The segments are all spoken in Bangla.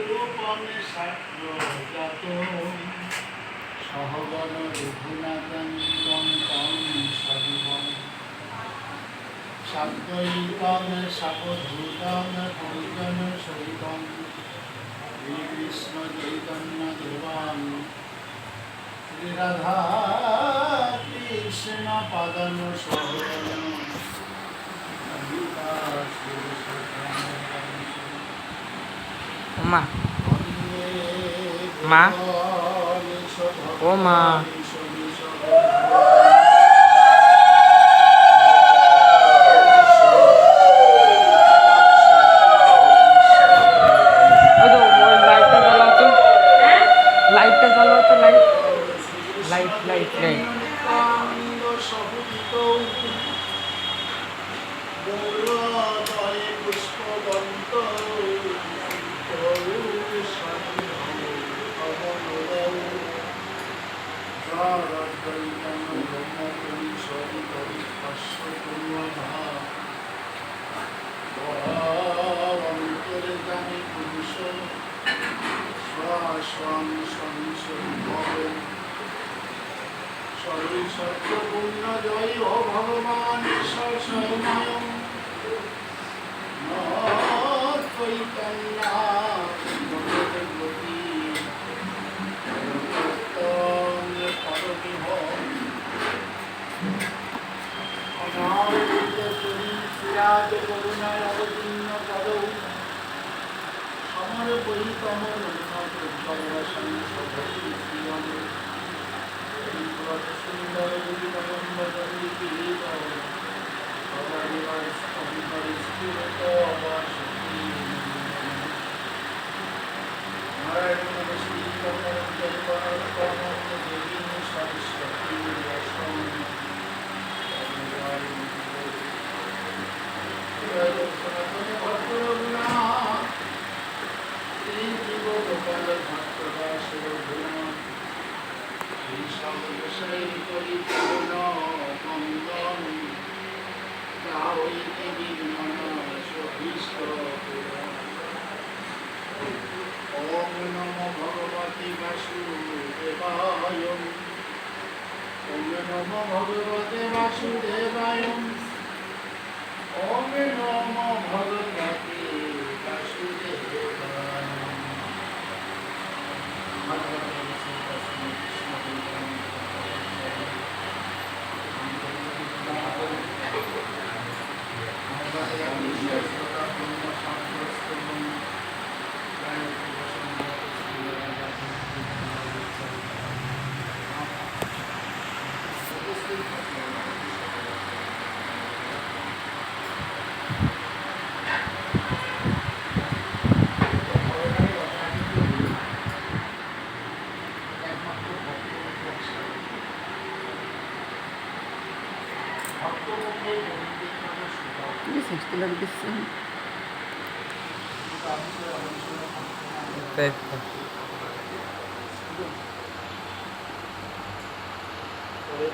রূপম সাগ্রজাত সহগণ রঘুনাথং তং তং সজীবম সাদ্বৈতং সাবধূতং পরিজন সহিতং শ্রীকৃষ্ণ চৈতন্য দেবাং শ্রীরাধা কৃষ্ণ পাদন সহগণ মা মা ও মা লাইটটা জ্বালাও তো লাইট লাইট লাইট লাইট সর্বপূর্ণ জয় ও ভগবান স্বয়ং চৈতন্য করুণায় অবতীর্ণ পদ সমর পরিতম সুন্দর ওম নমো ভগবতে বাসুদেবায় ওম নমো ভগবতে বাসুদেবায় ওম নমো ভগবতে বাসুদেবায়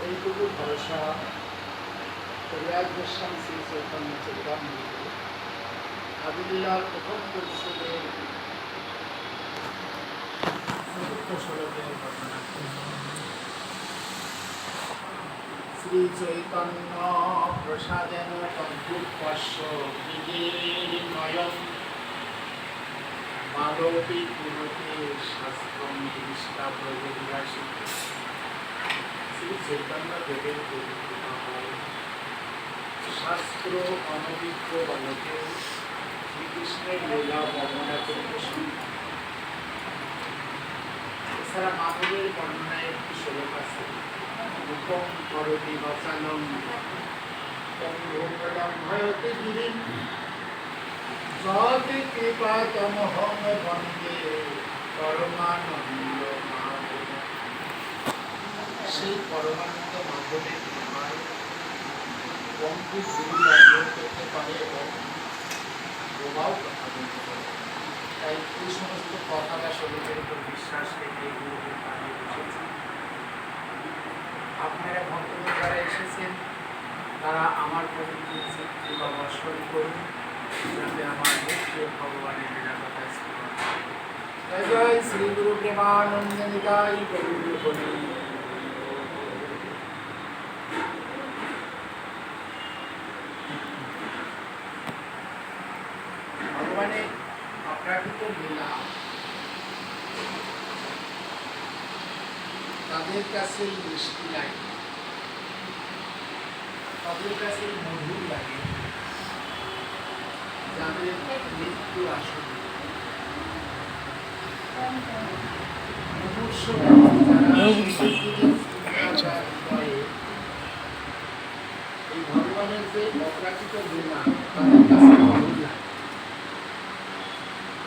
এইটুকু ভরসা শ্রী চৈতন্য চৈতন্য আদিলীলার প্রথম পরিষদের চতুর্থ শ্লোকের ঘটনা। শ্রী চৈতন্য প্রসাদেন তদ্ভুৎপশ্য বিজেনয়ং মালোপি কুরুতে শাস্ত্রং দৃষ্টা প্রযোজ্যাসি। শ্রী চৈতন্য দেবের পরিকৃপা হয় শাস্ত্র অনভিজ্ঞ বালকে শ্রীকৃষ্ণের লীলা বর্ণনা করতে শুরু। এছাড়া মাধবের বর্ণনায় একটি শ্লোক আছে, রূপং করতি বচালং তং ভয়তে গিরিম যতি কৃপাতমহং বন্দে পরমানন্দ মাধব। সেই পরমানন্দ মাধবের কৃপায় বন্ধু গুরু লঙ্ঘন করতে পারে এবং প্রভাব কথা বলতে পারে। তাই এই সমস্ত কথা বা শ্লোকের উপর বিশ্বাস রেখে গুরুদের কাজে বসেছি। আপনারা ভক্তদের যারা এসেছেন তারা আমার প্রতি কৃপা বর্ষণ করুন, যাতে আমার মুক্তি ভগবানের লীলা কথা जय जय श्री गुरु प्रेमानंद निताई गौर हरि। ভগবানের অপ্রাকৃত লীলা তাদের কাছে মিষ্টি লাগে, তাদের কাছে মধুর লাগে, যাদের মৃত্যু আসলে মুমূর্ষু যারা হৃদয়ে এই ভগবানের যে অপ্রাকৃত লীলা তাদের কাছে মধুর লাগে।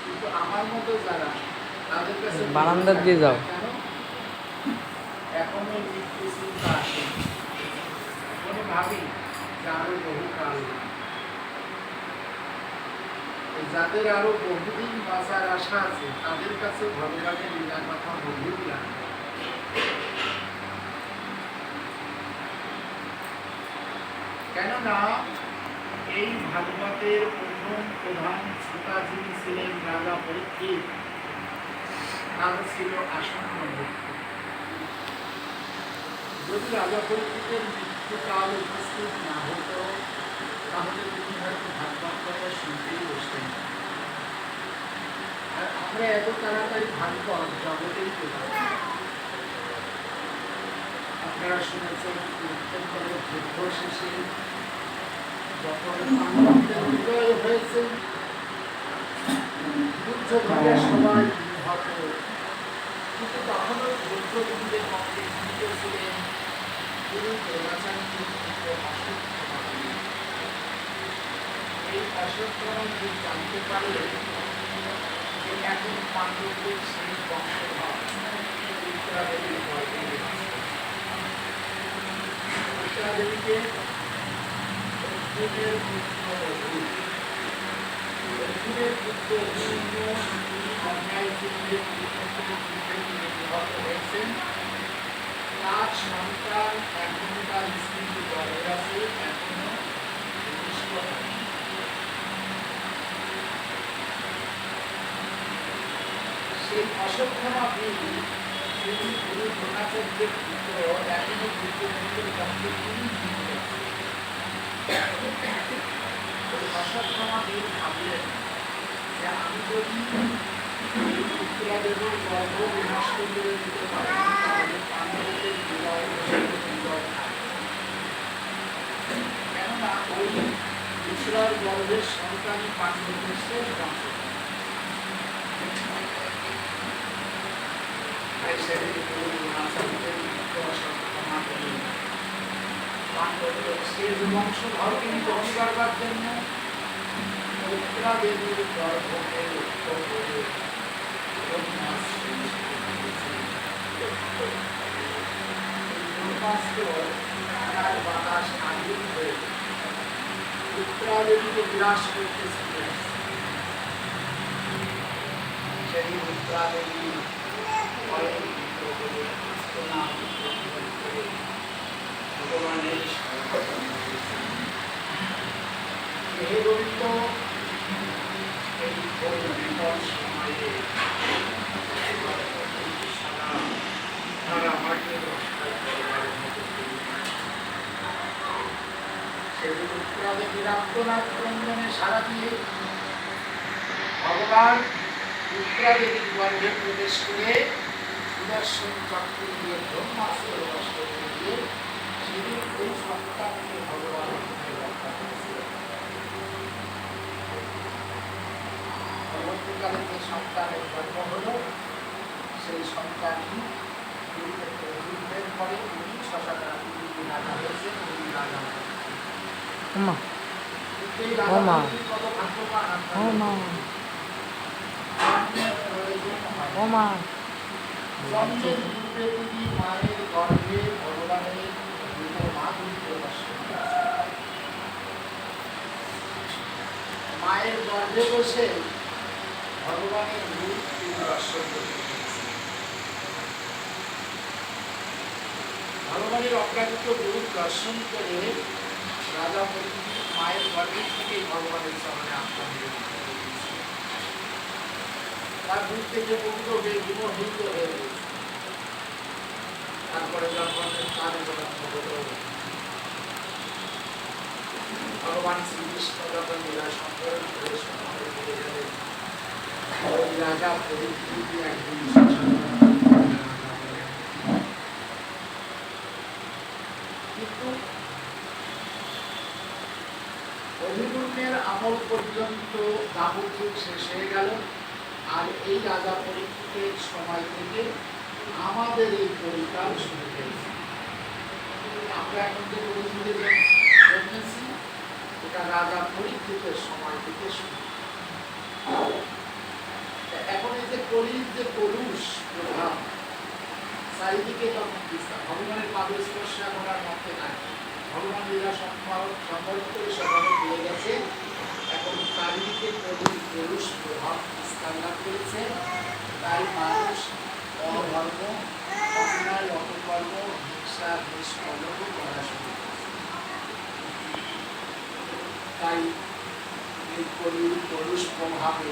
কিন্তু আমার মতো যারা তাদের কাছে বারান্দা দিয়ে যাও, কেন এখনো মৃত্যু চিন্তা আসে, মনে ভাবি যে আরো বহুকাল, যাদের আরো বহুদিন বাঁচার আশা আছে তাদের কাছে ভগবানের লীলা কথা মধুর লাগে। কেননা এই ভাগবতের প্রথম প্রধান শ্রোতা যিনি ছিলেন রাজা পরীক্ষিত, তার ছিল আসন্ন মৃত্যু। যদি রাজা পরীক্ষিতের মৃত্যুকাল উপস্থিত না হতো তাহলে তিনি হয়তো ভাগবত কথা শুনতেই বসতেন। আর আমরা এত তাড়াতাড়ি ভাগবত জগতেই পেলাম। আপনারা শুনেছেন কীর্তনকালের যুদ্ধ শেষে যখন পাণ্ডবদের বিজয় হয়েছে, দুর্যোধনের সবাই নিহত, কিন্তু তখনও দুর্যোধনদের মধ্যে জীবিত ছিলেন গুরু দ্রোণাচার্যের পুত্র অশ্বত্থামা। এই অশ্বত্থামা জানতে পারলেন যে এখন পাণ্ডবদের সেই বংশধর উত্তরাদেবীর গর্ভে আছে। উত্তরাদেবীকে অর্জুনের পুত্র অর্জুনের পুত্র অন্যায় যুদ্ধের নিহত হয়েছেন। তার সন্তান এখনো তার স্ত্রীর গর্ভে আছে, এখনো ভূমিষ্ঠ হয়নি। সেই অশ্বত্থামা বীর যিনি গুরু দ্রোণাচার্যের পুত্র, এখনো দুর্যোধনের পক্ষে তিনি জীবিত আছেন। অশ্বত্থামা বীর ভাবলেন যে আমি যদি উত্তরাদেবীর গর্ভ বিনাশ করে দিতে পারি তাহলে পাণ্ডবদের বিজয় বিজয় থাকবে। কেননা ওই উত্তরার গর্ভের সন্তানই পাণ্ডবদের শেষ বংশধর। পাণ্ডবদের শেষ বংশধরকে গ্রহণ করবার জন্য উত্তরাদেবীর গর্ভকে উত্তর করে বাতাস আগুন হয়ে উত্তরাদেবীকে বিনাশ করতে ছুটে আসছে। সেই উত্তরাদেবী ভগবানের হে গোবিন্দ, এই বিপদ সময়ে তারা আমাকে রক্ষা করবার মতো সেই উত্তরাদেবীর আত্মনাথ ক্রন্দনে সারা দিয়ে ভগবান উত্তরাদেবীর গর্ভে প্রবেশ করে সুদর্শন চক্র দিয়ে ব্রহ্মাস্ত্র নষ্ট করে দিয়ে সেদিন ওই সন্তানকে ভগবান রক্ষা করেছিলেন। পরবর্তীকালে যে সন্তানের জন্ম হল সেই সন্তানই যুদ্ধের পরে উনি শ্মশান রাজা হয়েছেন, উনি রাজা কত ভাগ্যবান। জন্মের পূর্বে তিনি মায়ের গর্ভে ভগবানের মাধুর্য দর্শন করেছেন। মায়ের গর্ভে বসে ভগবানের রূপ তিনি দর্শন করতে পেরেছেন। ভগবানের অপ্রাকৃত রূপ দর্শন করে রাজা পরীক্ষিত মায়ের গর্ভে থেকেই ভগবানের চরণে আত্মনিবেদন করে দিয়েছিলেন। তার মুখ থেকে পুরো বিমোহিত হয়ে গেছে। তারপরে যখন কানে ভগবান শ্রীকৃষ্ণ যখন লীলা সংকলন করে সমাজে ফিরে গেলেন, ওই রাজা পরিস্থিতি একদিন কিন্তু অভিমন্যুর আমল পর্যন্ত দাহযুগ শেষ হয়ে গেল। আর এই রাজা পরীক্ষিতের সময় থেকে আমাদের এই পরিকাল শুরু হয়েছে। আমরা এখন যে পরিস্থিতিতে জন্মেছি, এটা রাজা পরীক্ষিতের সময় থেকে শুরু। এখন এই যে কলির যে পুরুষ প্রধান চারিদিকে তখন বিস্তার, ভগবানের পাদস্পর্শ এখন আর মধ্যে নাই। ভগবান লীলা সম্পর্ক করে সভাবে পেয়ে গেছে। এখন চারিদিকে কলির পুরুষ প্রভাব বিস্তার লাভ করেছে। তাই মানুষ অধর্ম, অন্যায়, অপকর্ম, হিংসা, নিষ্কর্ম করা শুরু করেছে। তাই এই কলির পুরুষ প্রভাবে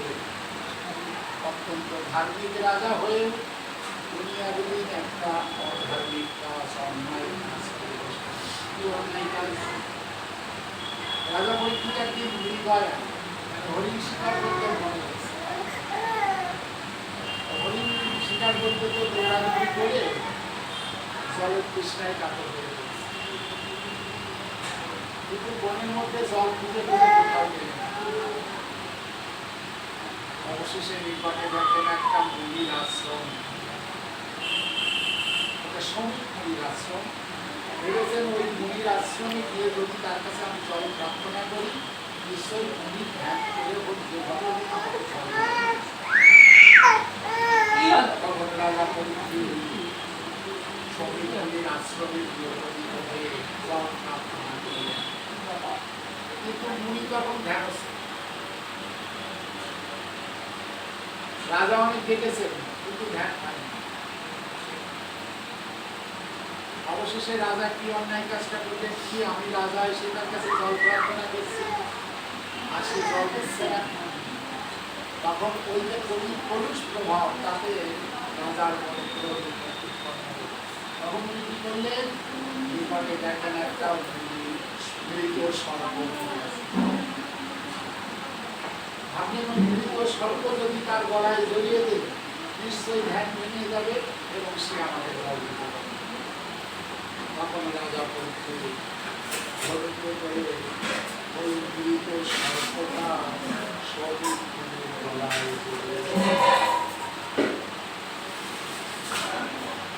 অত্যন্ত ধার্মিক রাজা হয়ে দুনিয়াগুলি একটা অধার্মিক কাজ, অন্যায় কাজ করে বসে। অন্যায় কাজ রাজা পরীক্ষিত একদিন হরিবায় হরিণ শিকার করতে মনে হয়েছে। হরিণ শিকার করতে তো দৌড়াদৌড়ি করে জলের তৃষ্ণায় কাতর হয়ে গেছে। কিন্তু বনের মধ্যে জল খুঁজে খুঁজে কোথাও নেই। অবশেষে নিকটে দেখেন একটা মুনির আশ্রম, একটা শ্রমিক মুনির আশ্রম। ভেবেছেন ওই মুনির আশ্রমে গিয়ে যদি তার কাছে আমি জল প্রার্থনা করি, নিশ্চয়ই মুনি ধ্যান করে ওর যেভাবে আমাকে জল তখন রাজা শ্রমিক মুনির আশ্রমে গিয়ে জল প্রার্থনা করলেন। কিন্তু মুনি তখন ধ্যানস্থ। রাজা অনেক দেখেছেন কিন্তু ধ্যান পায়। অবশেষে রাজা কি অন্যায় কাজটা করলেন, কি আমি রাজা এসে তার কাছে জল প্রার্থনা করছি আর সে জল দিচ্ছে না। তখন ওই যে পুরুষ প্রভাব তাতে রাজার মনে তখন উনি কি করলেন, বিপদে দেখেন একটা মৃত সর্প সর্প যদি তার গলায় জড়িয়ে দেয়, নিশ্চয়ই ধ্যান ভেঙে যাবে এবং সে আমাদের জল দিতে পারবে। তখন রাজা পরীক্ষিত করে ওই মৃত সর্পটা সবই গলায় জড়িয়ে,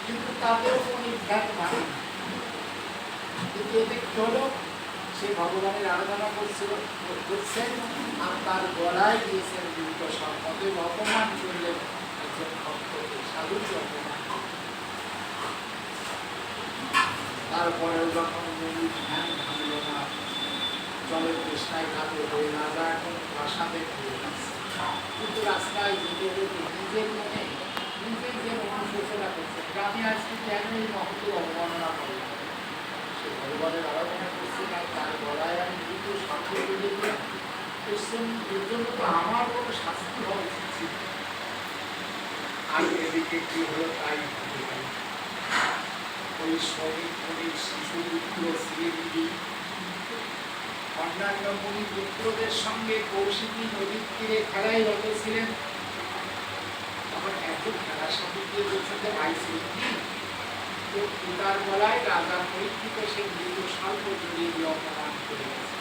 কিন্তু তাতেও কোনো ধ্যান মানে। কিন্তু এতে কি হলো, সে ভগবানের আরাধনা করছেন আর তার গলায় দিয়েছেন মৃত সর্পকে, অপমান করলেন একজন ভক্তকে, সাধুকে অপমান। তারপরেও যখন মুনি ধ্যান ভাঙল না, জলের তৃষ্ণায় কাতর হয়ে রাজা এখন প্রাসাদে ফিরে আসছে। কিন্তু রাস্তায় যেতে যেতে নিজের মনে নিজের যে অনুশোচনা করছেন, আমি আজকে কেন এই মহতের অবমাননা করলাম। সে ভগবানের আরাধনা করছে না, তার গলায় আমি মৃত সর্প তুলে দিয়ে করছেন, এর জন্য তো আমার কোনো শাস্তি হওয়া উচিত ছিল। আর এদিকে কি হলো তাই ভাবতে পারি। ওই শ্রমিক মুনির শিশু পুত্র শ্রীদেবী অন্যান্য মুনি পুত্রদের সঙ্গে কৌশিকী নদীর তীরে খেলায় রত ছিলেন। তখন এত খেলার সাথে গিয়ে বলছেন যে ভাই শ্রীদেবী, তো পিতার গলায় রাজা পরীক্ষিত সে মৃত সর্প জড়িয়ে দিয়ে অপমান করে গেছে।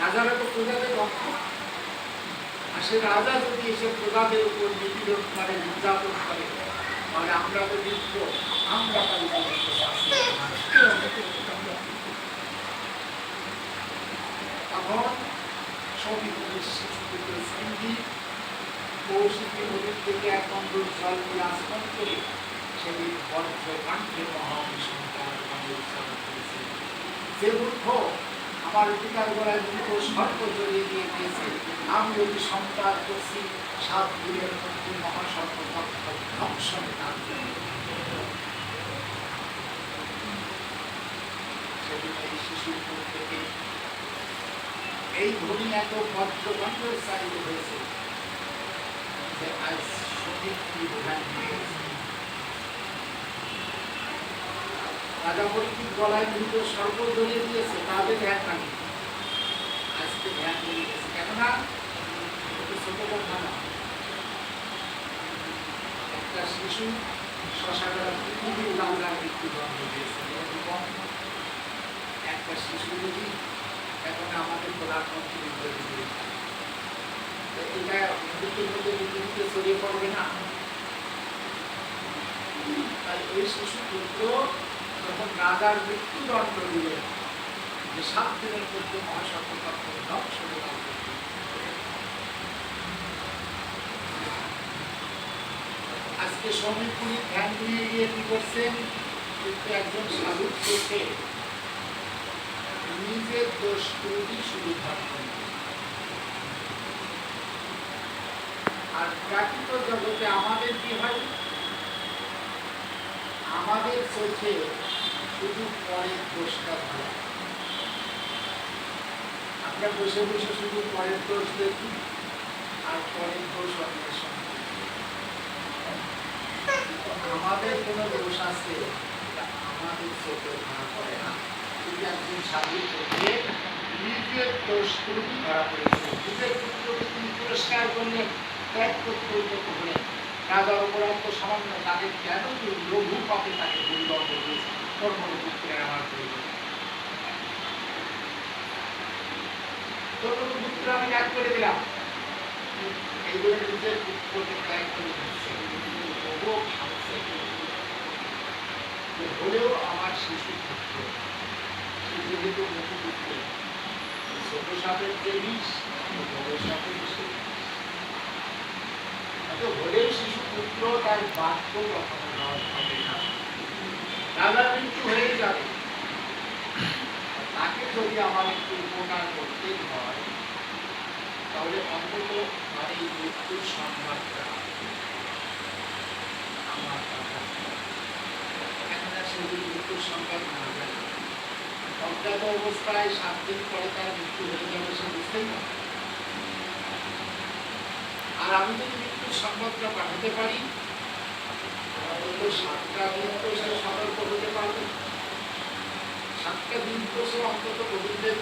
রাজারা তো প্রজাদের রক্ষ, আর সে রাজা যদি এসে প্রজাদের উপর নিপীড়ন করে, নির্যাতন করে, তাহলে আমরা তো বিপ্র, আমরা তার তখন সবিপুরের শিশুপুত্র সিন্ধি কৌশিকী নদীর থেকে এক কন্দর জল নিয়ে আস্পন করে সেদিন বজ্র কণ্ঠে মহাবিষ্ণুতার নামে উচ্চারণ করেছে, যে মূর্খ আমার পিতার গলায় মৃত সর্প জড়িয়ে দিয়ে দিয়েছে, আমি যদি সম্পাদ করছি 7 দিনের মধ্যে মহাসর্প ধ্বংসনে তার সেদিন এই শিশুপুর থেকে এই ধ্বনি এত বজ্রকণ্ঠোচ্চারিত হয়েছে যে আজ সত্যি ধ্যান নিয়ে গেছে। রাজা পরীক্ষিত গলায় দ্রুত সর্প ধরিয়ে দিয়েছে, তাদের ধ্যান ভাঙি আজকে ধ্যান নিয়ে গেছে। কেননা ছোট কথা না, একটা শিশু শশাটা পৃথিবীর বাংলার মৃত্যুদণ্ড দিয়েছে এবং একটা শিশু যদি এখন আমাদের প্রধানমন্ত্রী এটা মৃত্যুর মধ্যে পৃথিবীতে ছড়িয়ে পড়বে না। তাই ওই শিশু পুত্র যখন রাজার মৃত্যুদণ্ড দিলেন যে 7 দিনের মধ্যে মহাসংকট ধ্বংস হয়ে যাবে, আজকে শ্রমিকগুলি ধ্যান নিয়ে গিয়ে কি করছেন, কিন্তু একজন সাধুর চোখে নিজের দোষ ত্রুটি শুরু থাকবেন। আর প্রাকৃত জগতে আমাদের কি হয়, আমাদের চোখে শুধু পরের দোষটা ধরা। আমরা বসে বসে শুধু পরের দোষ দেখি আর পরের দোষ অন্বেষণ করি। আমাদের কোনো দোষ আছে আমাদের চোখে ধরা পড়ে না, কিন্তু একজন সাধুর চোখে নিজের দোষ ত্রুটি ধরা পড়েছে। নিজের পুত্রকে তিনি পুরস্কার করলেন, ত্যাগ করতে হলেন। রাজার অপরাধ সামান্য, তাকে কেন লঘু পাপে তাকে দুর্দণ্ড দিয়েছে, তোর মনে পুত্রের আমার প্রয়োজন, তোর মনে পুত্র আমি ত্যাগ করে দিলাম। এইগুলো নিজের পুত্রকে ত্যাগ করে দিচ্ছে, হলেও আমার শিশু পুত্র, যেহেতু মুখু পুত্র, ছোট সাপের যে বিষ, বড় সাপের হলেও শিশু পুত্র তার বাক্য কখনো রদ হবে না। রাজার মৃত্যু হয়ে যাবে, তাকে যদি আমার একটু উপকার করতে হয় তাহলে অন্তত মানে এই মৃত্যুর সংবাদটা আমার কথা। এখন আর সেগুলি মৃত্যুর সংবাদ না যায়, অজ্ঞাত অবস্থায় 7 দিন পরে তার মৃত্যু হয়ে যাবে, সে বুঝতেই না। আর আমি যদি মৃত্যুর সংবাদটা পাঠাতে পারি তাহলে 7টা দিন তো সে সতর্ক হতে পারবে, 7টা দিন তো সে অন্তত গোবিন্দের